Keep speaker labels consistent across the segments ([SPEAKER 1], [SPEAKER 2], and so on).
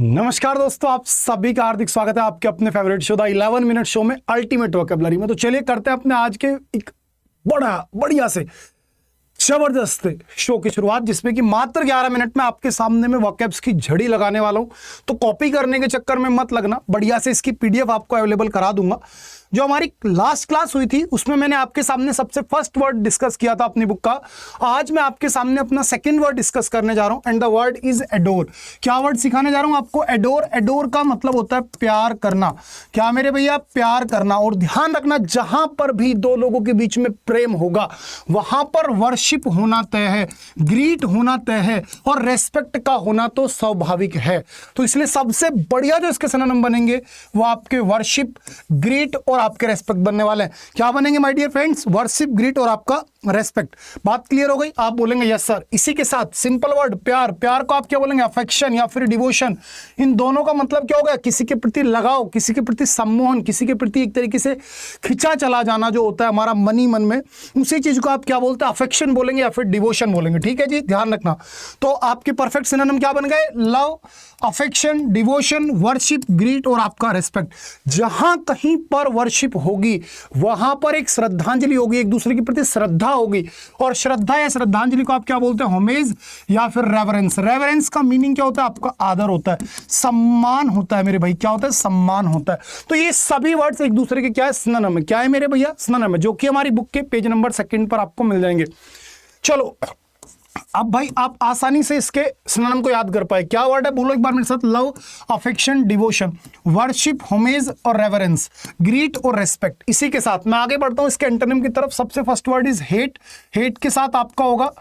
[SPEAKER 1] नमस्कार दोस्तों, आप सभी का हार्दिक स्वागत है आपके अपने favourite show the 11 minute show में अल्टीमेट वोकैबुलरी में। तो चलिए करते हैं अपने आज के एक बढ़िया से जबरदस्त शो की शुरुआत, जिसमें कि मात्र 11 मिनट में आपके सामने में वोकैब्स की झड़ी लगाने वाला हूं। तो कॉपी करने के चक्कर में मत लगना, बढ़िया से इसकी पीडीएफ आपको अवेलेबल करा दूंगा। जो हमारी लास्ट क्लास हुई थी उसमें मैंने आपके सामने सबसे फर्स्ट वर्ड डिस्कस किया था अपनी बुक का। आज मैं आपके सामने अपना सेकंड वर्ड डिस्कस करने जा रहा हूं and the word is adore. क्या वर्ड सिखाने जा रहा हूं आपको? एडोर। एडोर का मतलब होता है प्यार करना। क्या मेरे भैया? प्यार करना। और ध्यान रखना, जहां पर भी दो लोगों के बीच में प्रेम होगा वहां पर वर्शिप होना तय है, ग्रीट होना तय है और रेस्पेक्ट का होना तो स्वाभाविक है। तो इसलिए सबसे बढ़िया जो इसके सिनोनिम बनेंगे वो आपके वर्शिप, ग्रीट और आपके रेस्पेक्ट बनने वाले हैं। क्या बनेंगे my dear friends? Worship, greet और आपका रेस्पेक्ट। बात क्लियर हो गई? आप बोलेंगे यस सर। इसी के साथ सिंपल वर्ड प्यार। प्यार को आप क्या बोलेंगे? अफेक्शन या फिर डिवोशन। इन दोनों का मतलब क्या होगा? किसी के प्रति लगाव, किसी के प्रति सम्मोहन, किसी के प्रति एक तरीके से खिंचा चला जाना जो होता है हमारा मनी मन में, उसी चीज को आप क्या बोलते हैं? अफेक्शन बोलेंगे या फिर डिवोशन बोलेंगे। ठीक है जी, ध्यान रखना। तो आपके परफेक्ट सिनोनिम क्या बन गए? Love, affection, devotion, worship, greet और आपका रेस्पेक्ट। जहां कहीं पर वर्शिप होगी वहां पर एक श्रद्धांजलि होगी, एक दूसरे के प्रति श्रद्धा होगी। और श्रद्धा या श्रद्धांजलि को आप क्या बोलते हैं? होमेज या फिर रेवरेंस। रेवरेंस का मीनिंग क्या होता है? आपका आदर होता है, सम्मान होता है मेरे भाई। क्या होता है? सम्मान होता है। तो ये सभी वर्ड्स एक दूसरे के क्या है? सिनोनिम है। क्या है मेरे भैया? सिनोनिम है, जो कि हमारी बुक के पेज नंबर 2 पर आपको मिल जाएंगे। चलो अब भाई आप आसानी से इसके सिनोनिम को याद कर पाए। क्या वर्ड है? बोलो एक बार मेरे साथ। Love, affection, devotion, worship, homage और रेवरेंस, ग्रीट और रेस्पेक्ट। इसी के साथ मैं आगे बढ़ता हूं इसके एंटोनिम की तरफ। सबसे first word is hate. Hate के साथ आपका होगा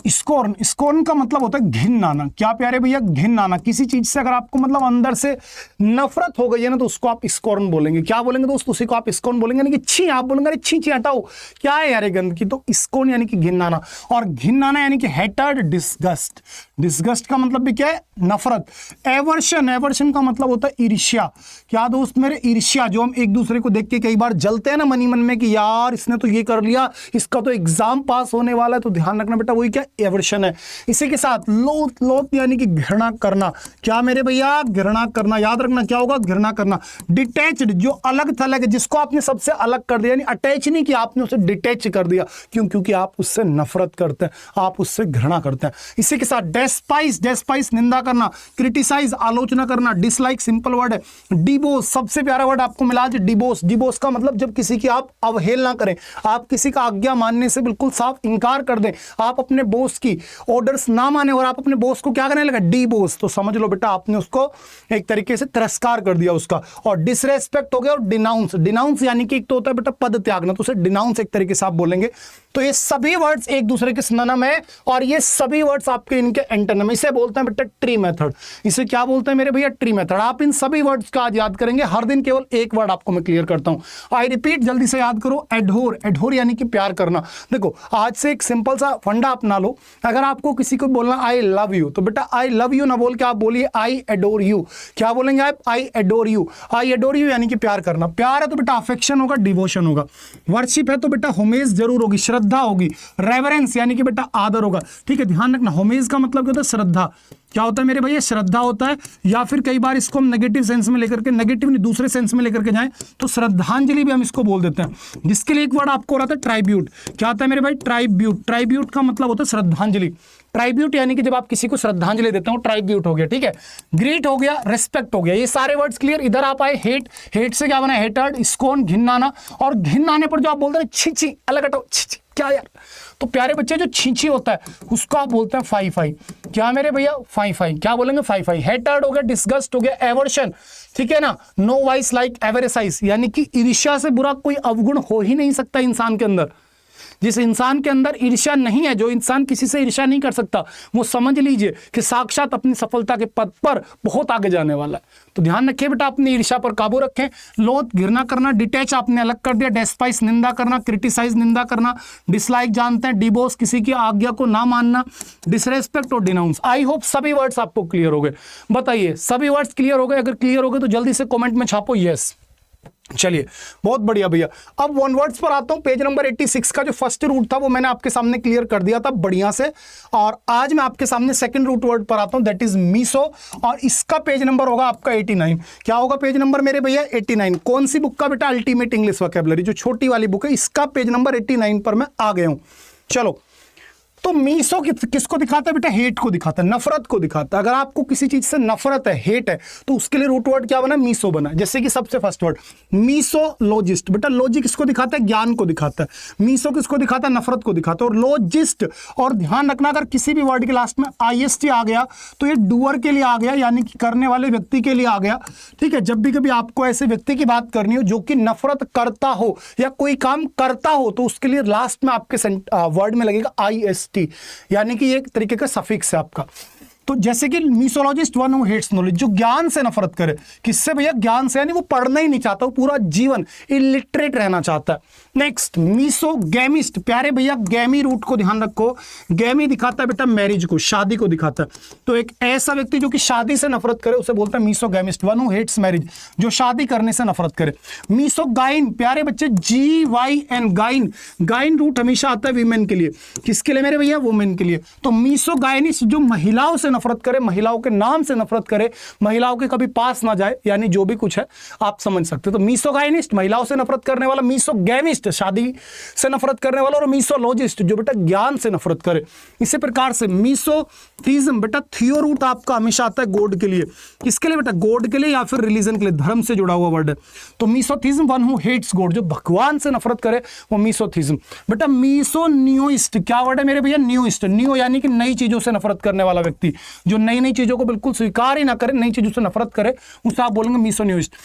[SPEAKER 1] स्कॉर्न। स्कॉर्न का मतलब होता है घिन आना। क्या प्यारे भैया? घिन आना। किसी चीज से अगर आपको मतलब अंदर से नफरत हो गई है ना तो उसको आप स्कॉर्न बोलेंगे। क्या बोलेंगे दोस्त? उसी को आप स्कॉर्न बोलेंगे, यानी कि छी। आप बोलेंगे अरे छी छी हटाओ, क्या है यार ये गंदगी। तो स्कॉर्न यानी कि घिन आना। और घिन आना यानी कि हेटर्ड, डिस्गस्ट। डिस्गस्ट का मतलब भी क्या है? नफरत। एवर्शन। एवर्शन का मतलब होता है ईर्ष्या। क्या दोस्त मेरे? ईर्ष्या। जो हम एक दूसरे को देख के कई बार जलते हैं ना मनी मन में कि यार इसने तो ये कर लिया, इसका तो एग्जाम पास होने वाला है। तो ध्यान रखना बेटा, वही क्या? एवर्शन है। इसी के साथ लोथ। लोथ यानी कि घृणा करना। क्या मेरे भैया? घृणा करना। याद रखना क्या होगा? घृणा करना। डिटैच्ड, जो अलग थलग है, जिसको आपने सबसे अलग कर दिया, यानी अटैच नहीं किया आपने, उसे डिटैच कर दिया। क्यों? क्योंकि आप उससे नफरत करते हैं, आप उससे घृणा करते हैं। इसी के साथ डेस्पाइस। डेस्पाइस निंदा करना। क्रिटिसाइज आलोचना करना। डिसलाइक सिंपल वर्ड है। डिबोस सबसे प्यारा वर्ड आपको मिला आज, डिबोस। डिबोस का मतलब जब किसी की आप अवहेलना करें, आप किसी का आज्ञा मानने से बिल्कुल साफ इनकार कर दें, आप अपने बॉस की ऑर्डर्स ना माने और आप अपने बॉस को क्या करने लगा? डिबोस। तो समझ लो बेटा आपने उसको एक तरीके से तिरस्कार कर दिया उसका। और डिसरेस्पेक्ट हो गया। और डिनाउंस। डिनाउंस यानी कि एक तो होता है बेटा पद त्यागना, तो उसे डिनाउंस एक तरीके से आप बोलेंगे। तो ये सभी वर्ड्स एक दूसरे के सिनोनिम है और ये सभी वर्ड्स आपके इनके एंटोनिम। इसे बोलते हैं बेटा ट्री मेथड। इसे क्या बोलते हैं मेरे भैया? Tree method. आप इन सभी वर्ड्स का आज याद करेंगे। हर दिन केवल एक वर्ड आपको मैं क्लियर करता हूं। आई रिपीट, जल्दी से याद करो। एडोर। एडोर यानी कि प्यार करना। देखो आज से एक सिंपल सा फंडा अपना लो। अगर आपको किसी को बोलना आई लव यू, तो बेटा आई लव यू ना बोल के आप बोलिए आई एडोर यू। क्या बोलेंगे आप? I adore you. I adore you यानी कि प्यार करना। प्यार है तो बेटा अफेक्शन होगा, डिवोशन होगा। वर्शिप है तो बेटा होमेज जरूर होगी, श्रद्धा होगी। रेवरेंस यानी कि बेटा आदर होगा। ठीक है, ध्यान रखना। होमेज का मतलब क्या होता है? श्रद्धा। क्या होता है मेरे भैया? श्रद्धा होता है। या फिर कई बार इसको हम नेगेटिव सेंस में लेकर के, नेगेटिव नहीं दूसरे सेंस में लेकर के जाएं तो श्रद्धांजलि भी हम इसको बोल देते हैं। जिसके लिए एक वर्ड आपको हो रहा था ट्राइब्यूट। क्या होता है मेरे भाई? ट्राइब्यूट। ट्राइब्यूट का मतलब होता है श्रद्धांजलि। ट्राइब्यूट यानी कि जब आप किसी को श्रद्धांजलि देते हो, ट्राइब्यूट हो गया। ठीक है, ग्रीट हो गया, रेस्पेक्ट हो गया। ये सारे वर्ड्स क्लियर। इधर आप आए हेट। हेट से क्या बना? हेटर्ड, स्कॉर्न, घिनाना। और घिनाने पर जो आप बोलते हैं छी छी, अलग हटो, छी छी, क्या यार। तो प्यारे बच्चे जो छींची होता है उसको आप बोलते हैं फाई फाई। क्या मेरे भैया? फाई फाई। क्या बोलेंगे? Phi phi. हेटर्ड हो गया, डिस्गस्ट हो गया, एवर्शन। ठीक है ना। नो वाइस लाइक एवरेसाइज, यानी कि ईर्ष्या से बुरा कोई अवगुण हो ही नहीं सकता इंसान के अंदर। जिस इंसान के अंदर ईर्ष्या नहीं है, जो इंसान किसी से ईर्ष्या नहीं कर सकता, वो समझ लीजिए कि साक्षात अपनी सफलता के पद पर बहुत आगे जाने वाला है। तो ध्यान रखिए बेटा, अपनी ईर्ष्या पर काबू रखें। लोथ घृणा करना, डिटैच आपने अलग कर दिया, डेस्पाइस निंदा करना, क्रिटिसाइज निंदा करना, डिसलाइक जानते हैं, डिबोस किसी की आज्ञा को ना मानना, डिसरेस्पेक्ट और डिनाउंस। आई होप सभी वर्ड्स आपको क्लियर हो गए। बताइए सभी वर्ड्स क्लियर हो गए? अगर क्लियर हो गए तो जल्दी से कॉमेंट में छापो यस। चलिए, बहुत बढ़िया भैया। अब वन वर्ड्स पर आता हूं। पेज नंबर 86 का जो फर्स्ट रूट था वो मैंने आपके सामने क्लियर कर दिया था बढ़िया से, और आज मैं आपके सामने सेकंड रूट वर्ड पर आता हूं, दैट इज मीसो, और इसका पेज नंबर होगा आपका 89। क्या होगा पेज नंबर मेरे भैया? 89। कौन सी बुक का बेटा? अल्टीमेट इंग्लिश वोकैबुलरी, जो छोटी वाली बुक है, इसका पेज नंबर 89 पर मैं आ गया हूं। चलो, तो मीसो किसको दिखाता है बेटा? हेट को दिखाता है, नफरत को दिखाता है। अगर आपको किसी चीज से नफरत है, हेट है, तो उसके लिए रूट वर्ड क्या बना? मीसो बना। जैसे कि सबसे फर्स्ट वर्ड मीसोलॉजिस्ट, बेटा लॉजिक किसको दिखाता है? ज्ञान को दिखाता है। मीसो किसको दिखाता है? नफरत को दिखाता है। और लॉजिस्ट, और ध्यान रखना अगर किसी भी वर्ड के लास्ट में IST आ गया तो ये डूअर के लिए आ गया, यानी कि करने वाले व्यक्ति के लिए आ गया। ठीक है, जब भी कभी आपको ऐसे व्यक्ति की बात करनी हो जो कि नफरत करता हो या कोई काम करता हो, तो उसके लिए लास्ट में आपके वर्ड में लगेगा IST, यानी कि एक तरीके का सफिक्स है आपका। तो जैसे कि मीसोलॉजिस्ट वन हु हेट्स नॉलेज, जो ज्ञान से नफरत करे। किससे भैया? ज्ञान से, यानी वो पढ़ना ही नहीं चाहता, वो पूरा जीवन इलिटरेट रहना चाहता है। नेक्स्ट मीसोगैमिस्ट, प्यारे भैया गैमी रूट को ध्यान रखो। गैमी दिखाता है बेटा मैरिज को, शादी को दिखाता है। तो एक ऐसा व्यक्ति जो कि शादी से नफरत करे उसे बोलता है मीसोगैमिस्ट, वन हु हेट्स मैरिज, जो शादी करने से नफरत करे। मीसोगाइन, प्यारे बच्चे GYN, गाइन, गाइन रूट हमेशा आता है वीमेन के लिए। किसके लिए मेरे भैया? वुमेन के लिए। तो मीसोगाइनिस्ट जो महिलाओं से नफरत करे, महिलाओं के नाम से नफरत करे, महिलाओं के कभी पास ना जाए, यानी जो भी कुछ है आप समझ सकते हो। तो मीसोगाइनिस्ट महिलाओं से नफरत करने वाला, मीसोगैमिस्ट शादी से नफरत करने वाला, और मीसोलॉजिस्ट जो बेटा ज्ञान से नफरत करे। इसी प्रकार से मीसोथीज्म, बेटा थियो रूट आपका हमेशा आता है गॉड के लिए। किसके लिए बेटा? गॉड के लिए या फिर रिलीजन के लिए, धर्म से जुड़ा हुआ वर्ड है। तो मीसोथीज्म वन हु हेट्स गॉड, जो भगवान से नफरत करे वो मीसोथीज्म। बेटा मीसोनियोइस्ट, क्या वर्ड है मेरे भैया? न्यूइस्ट, न्यू यानी कि नई चीजों से नफरत करने वाला व्यक्ति, जो नई नई चीजों को बिल्कुल स्वीकार ही ना करे, नई चीजों से नफरत करे, उसे आप बोलेंगे मीसोनियोइस्ट।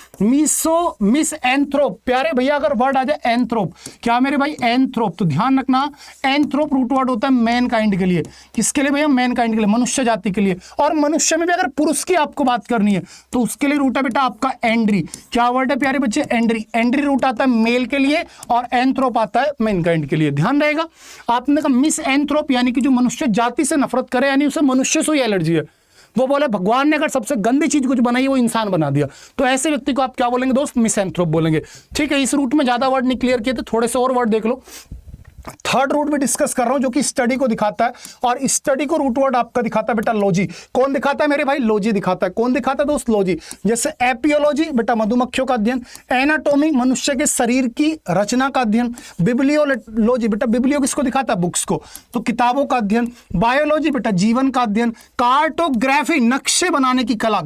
[SPEAKER 1] मिसएंथ्रोप, प्यारे भैया अगर वर्ड आ जाए एंथ्रोप, क्या मेरे भाई? एंथ्रोप। तो ध्यान रखना एंथ्रोप रूट वर्ड होता है मैन काइंड के लिए। किसके लिए भैया? मैन काइंड के लिए, मनुष्य जाति के लिए। और मनुष्य में भी अगर पुरुष की आपको बात करनी है तो उसके लिए रूट है बेटा आपका एंड्री। क्या वर्ड है प्यारे बच्चे? एंड्री। एंड्री रूट आता है मेल के लिए और एंथ्रोप आता है मैन काइंड के लिए। ध्यान रहेगा। आपने कहा मिस एंथ्रोप यानी कि जो मनुष्य जाति से नफरत करे, यानी उसे मनुष्य से ही एलर्जी है। वो बोले भगवान ने अगर सबसे गंदी चीज कुछ बनाई वो इंसान बना दिया, तो ऐसे व्यक्ति को आप क्या बोलेंगे दोस्त? मिसएंथ्रोप बोलेंगे। ठीक है, इस रूट में ज्यादा वर्ड नहीं क्लियर किए थे, थोड़े से और वर्ड देख लो। थर्ड रूट में डिस्कस कर रहा हूं जो कि स्टडी को दिखाता है, और स्टडी को रूट वर्ड आपका दिखाता है बेटा लॉजी। कौन दिखाता है मेरे भाई? लॉजी दिखाता है। कौन दिखाता है दोस्त? लॉजी। जैसे एपियोलॉजी बेटा मधुमक्खियों का अध्ययन, एनाटॉमी मनुष्य के शरीर की रचना का अध्ययन, बिब्लियोलॉजी बेटा बिब्लियो किसको दिखाता है? बुक्स को, तो किताबों का अध्ययन, बायोलॉजी बेटा जीवन का अध्ययन, कार्टोग्राफी नक्शे बनाने की कला,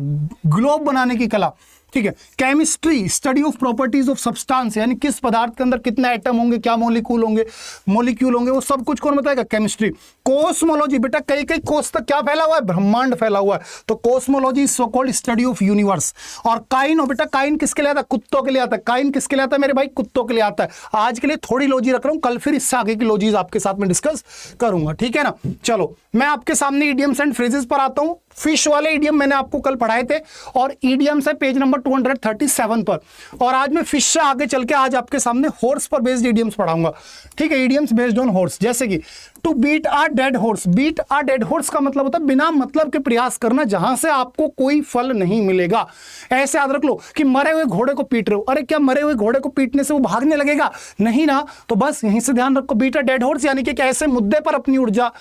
[SPEAKER 1] ग्लोब बनाने की कला। ठीक है, chemistry study of properties of substance, यानी किस पदार्थ के अंदर कितने एटम होंगे, क्या मॉलिक्यूल होंगे, वो सब कुछ कौन बताएगा? केमिस्ट्री। कोस्मोलॉजी बेटा कई कई कोस तक क्या फैला हुआ है? ब्रह्मांड फैला हुआ है, तो cosmology so called study of universe. और काइन बेटा, काइन किसके लिए आता है? कुत्तों के लिए आता है। काइन किसके लिए आता है मेरे भाई? कुत्तों के लिए आता है। आज के लिए थोड़ी लॉजी रख रहा हूं, कल फिर इससे आगे की लॉजीज आपके साथ में डिस्कस करूंगा। ठीक है ना। चलो मैं आपके सामने इडियम्स एंड फ्रेजेस पर आता हूं। फिश वाले इडियम मैंने आपको कल पढ़ाए थे, और इडियम्स है पेज नंबर 237 पर। और आज मैं फिश से आगे चल के आज आपके सामने हॉर्स पर बेस्ड इडियम्स पढ़ाऊंगा। ठीक है, इडियम्स बेस्ड ऑन हॉर्स। जैसे कि to beat a dead horse. Beat a dead horse का मतलब होता है बिना मतलब के प्रयास करना जहां से आपको कोई फल नहीं मिलेगा। ऐसे याद रख लो कि मरे हुए घोड़े को पीट रहे हो, अरे क्या मरे हुए घोड़े को पीटने से वो भागने लगेगा? नहीं ना। तो बस यहीं से ध्यान रखो, बीट अ डेड हॉर्स यानी कि ऐसे मुद्दे पर अपनी ऊर्जा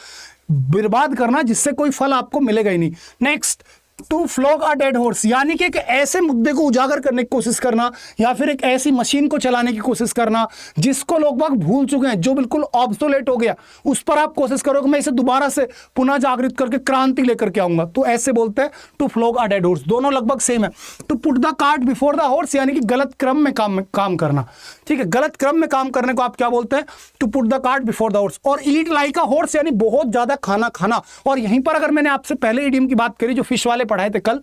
[SPEAKER 1] बर्बाद करना जिससे कोई फल आपको मिलेगा ही नहीं। Next, to flog a dead horse यानी कि एक ऐसे मुद्दे को उजागर करने की कोशिश करना, या फिर एक ऐसी मशीन को चलाने की कोशिश करना जिसको लोग बाग भूल चुके हैं, जो बिल्कुल ऑब्सोलेट हो गया, उस पर आप कोशिश करोगे मैं इसे दोबारा से पुनः जागृत करके क्रांति लेकर के आऊंगा, तो ऐसे बोलते हैं to flog a dead horse. दोनों लगभग सेम है। To put the cart before the horse यानी कि गलत क्रम में काम करना। ठीक है, गलत क्रम में काम करने को आप क्या बोलते हैं? To put the cart before the horse. और ईट लाइक अ हॉर्स यानी बहुत ज्यादा खाना खाना। और यहीं पर अगर मैंने आपसे पहले इडियम की बात करी जो फिश वाले पढ़ाए थे कल,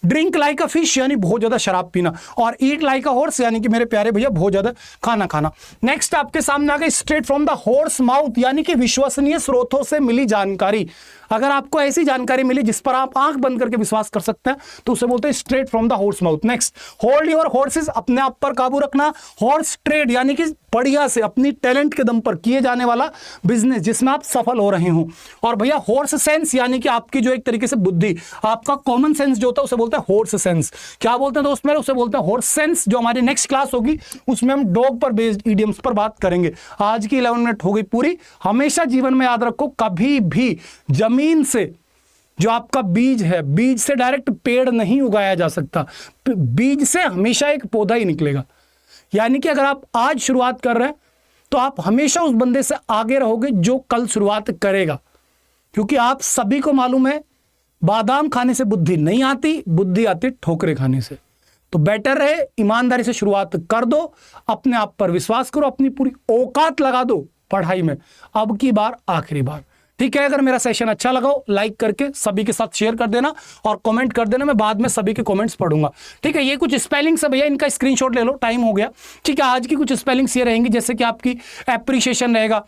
[SPEAKER 1] ड्रिंक लाइक अ फिश यानी बहुत ज्यादा शराब पीना, और ईट लाइक अ हॉर्स यानी कि मेरे प्यारे भैया बहुत ज्यादा खाना खाना। नेक्स्ट आपके सामने आ गया straight from the horse mouth यानी कि विश्वसनीय स्रोतों से मिली जानकारी। अगर आपको ऐसी जानकारी मिली जिस पर आप आंख बंद करके विश्वास कर सकते हैं तो उसे बोलते हैं straight from the horse mouth. Next, hold your horses अपने आप पर काबू रखना। हॉर्स ट्रेड यानी कि बढ़िया से अपनी टैलेंट के दम पर किए जाने वाला बिजनेस जिसमें आप सफल हो रहे हो। और भैया हॉर्स सेंस यानी कि आपकी जो एक तरीके से बुद्धि, आपका कॉमन सेंस जो होता है उसे बोलते बोलते हैं हॉर्स सेंस। क्या बोलते हैं दोस्त मेरे, उसे बोलते हैं हॉर्स सेंस। जो हमारी नेक्स्ट क्लास होगी उसमें हम डॉग पर बेस्ड इडियम्स पर बात करेंगे। आज की 11 मिनट हो गई पूरी। हमेशा जीवन में याद रखो, कभी भी जमीन से जो आपका बीज है, बीज से डायरेक्ट पेड़ नहीं उगाया जा सकता, बीज से हमेशा एक पौधा ही निकलेगा। यानी कि अगर आप आज शुरुआत कर रहे हैं तो आप हमेशा उस बंदे से आगे रहोगे जो कल शुरुआत करेगा, क्योंकि आप सभी को मालूम है बादाम खाने से बुद्धि नहीं आती, बुद्धि आती ठोकरे खाने से। तो बेटर रहे ईमानदारी से शुरुआत कर दो, अपने आप पर विश्वास करो, अपनी पूरी औकात लगा दो पढ़ाई में, अब की बार आखिरी बार। ठीक है, अगर मेरा सेशन अच्छा लगा हो लाइक करके सभी के साथ शेयर कर देना और कमेंट कर देना, मैं बाद में सभी के कमेंट्स पढ़ूंगा। ठीक है, ये कुछ स्पेलिंग्स है भैया, इनका स्क्रीनशॉट ले लो, टाइम हो गया। ठीक है, आज की कुछ स्पेलिंग्स ये रहेंगी, जैसे कि आपकी एप्रिशिएशन रहेगा,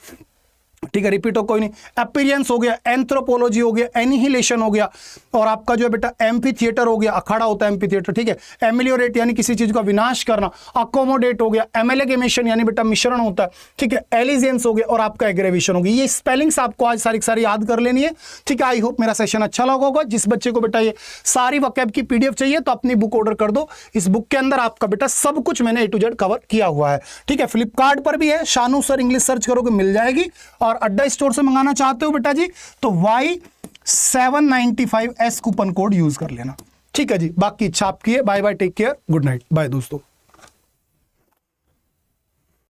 [SPEAKER 1] ठीक है, रिपीट हो कोई नहीं, अपीरियंस हो गया, एंथ्रोपोलॉजी हो गया, एनिहिलेशन हो गया, और आपका जो है बेटा एम्पी थिएटर हो गया, अखाड़ा होता है एम्पी थिएटर। ठीक है, एमिलियोरेट यानी किसी चीज का विनाश करना, अकोमोडेट हो गया, एमेलेगेमेशन यानी बेटा मिश्रण होता है। ठीक है, एलिजेंस हो गया, और आपका एग्रेवेशन हो गया। ये स्पेलिंग्स आपको आज सारी सारी याद कर लेनी है। ठीक है, आई होप मेरा सेशन अच्छा लगा होगा। जिस बच्चे को बेटा ये सारी वोकैब की पीडीएफ चाहिए तो अपनी बुक ऑर्डर कर दो। इस बुक के अंदर आपका बेटा सब कुछ मैंने A to Z कवर किया हुआ है। ठीक है, फ्लिपकार्ट पर भी है, शानू सर इंग्लिश सर्च करोगे मिल जाएगी, और अड्डा स्टोर से मंगाना चाहते हो बेटा जी तो Y795S कूपन कोड यूज कर लेना। ठीक है जी, बाकी इच्छा आपकी है। Bye bye, take care, good night, bye दोस्तों।